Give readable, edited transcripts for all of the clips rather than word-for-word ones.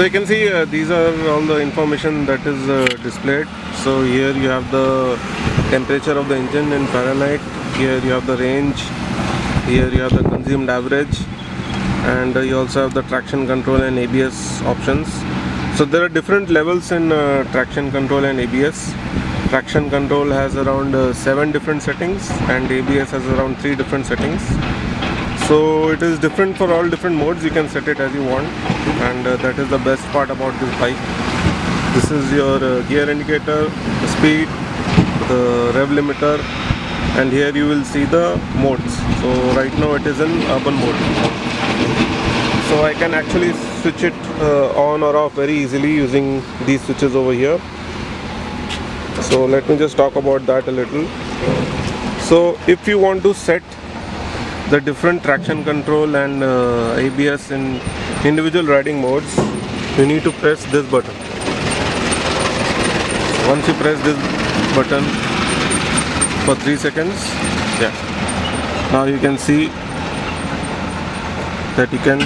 So you can see these are all the information that is displayed. So here you have the temperature of the engine in Fahrenheit, here you have the range, here you have the consumed average, and you also have the traction control and ABS options. So there are different levels in traction control and ABS. Traction control has around 7 different settings and ABS has around 3 different settings. So it is different for all different modes. You can set it as you want, and that is the best part about this bike. This is your gear indicator, the speed, the rev limiter, and here you will see the modes. So right now it is in urban mode. So I can actually switch it on or off very easily using these switches over here. So let me just talk about that a little. So if you want to set the different traction control and ABS in individual riding modes, you need to press this button. Once you press this button for 3 seconds, now you can see that you can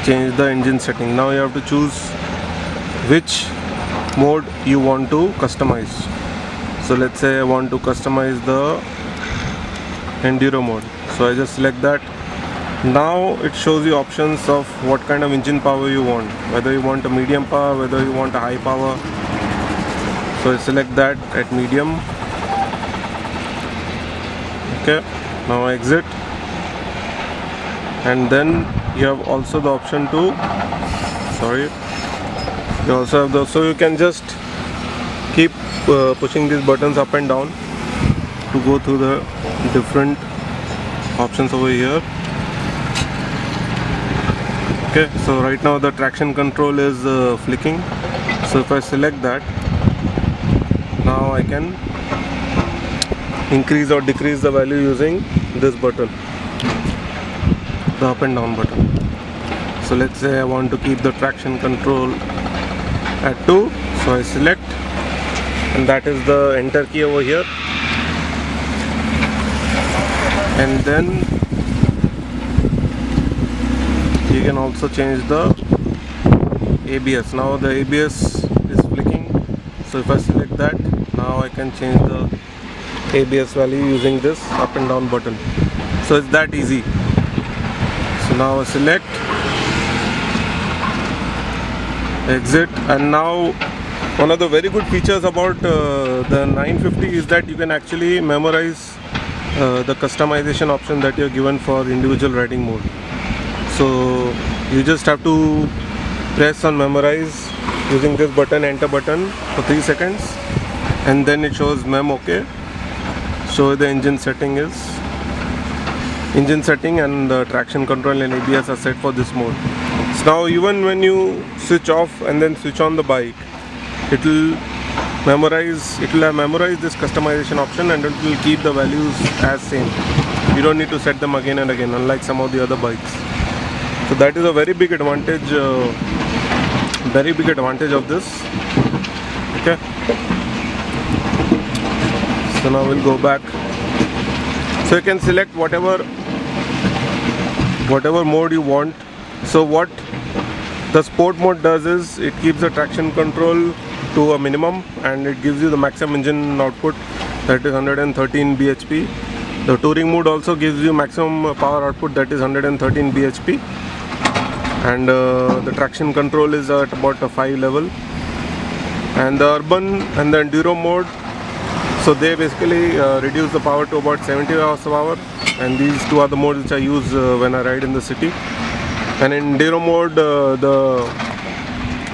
change the engine setting. Now you have to choose which mode you want to customize. So let's say I want to customize the enduro mode. So I just select that. Now it shows you options of what kind of engine power you want, whether you want a medium power, whether you want a high power. So I select that at medium. Okay, now I exit, and then you have also the option to you also have the, so you can just keep pushing these buttons up and down to go through the different options over here. Okay, so right now the traction control is flicking. So if I select that, now I can increase or decrease the value using this button, the up and down button. So let's say I want to keep the traction control at 2, so I select, and that is the enter key over here. And then you can also change the ABS. Now the ABS is flicking, so if I select that, now I can change the ABS value using this up and down button. So it's that easy. So now I select, exit, and now one of the very good features about the 950 is that you can actually memorize the customization option that you're given for individual riding mode. So you just have to press on memorize using this button, enter button, for 3 seconds, and then it shows mem OK. So the engine setting and the traction control and ABS are set for this mode. So now even when you switch off and then switch on the bike, it will have memorized this customization option, and it will keep the values as same. You don't need to set them again and again, unlike some of the other bikes. So that is a very big advantage of this. Okay, so now we'll go back. So you can select whatever mode you want. So what the sport mode does is it keeps the traction control to a minimum, and it gives you the maximum engine output, that is 113 bhp. The touring mode also gives you maximum power output, that is 113 bhp, and the traction control is at about a 5 level. And the urban and the enduro mode, so they basically reduce the power to about 70 horsepower, and these two are the modes which I use when I ride in the city. And in enduro mode, the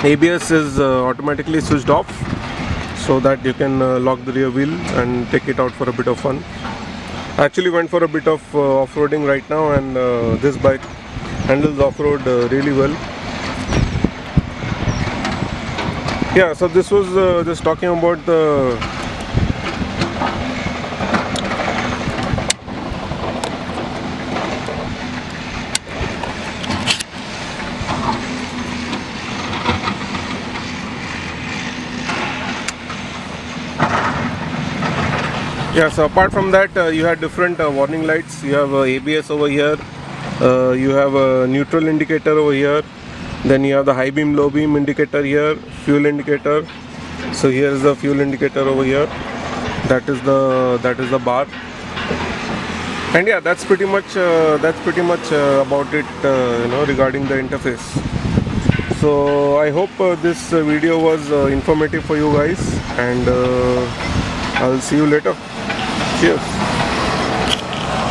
ABS is automatically switched off, so that you can lock the rear wheel and take it out for a bit of fun. I actually went for a bit of off-roading right now, and this bike handles off-road really well. Yeah, so this was just talking about the so apart from that, you have different warning lights. You have ABS over here, you have a neutral indicator over here, Then you have the high beam, low beam indicator here, fuel indicator. So here is the fuel indicator over here. That is the bar. And yeah, that's pretty much about it, regarding the interface. So I hope this video was informative for you guys, and I'll see you later. Cheers.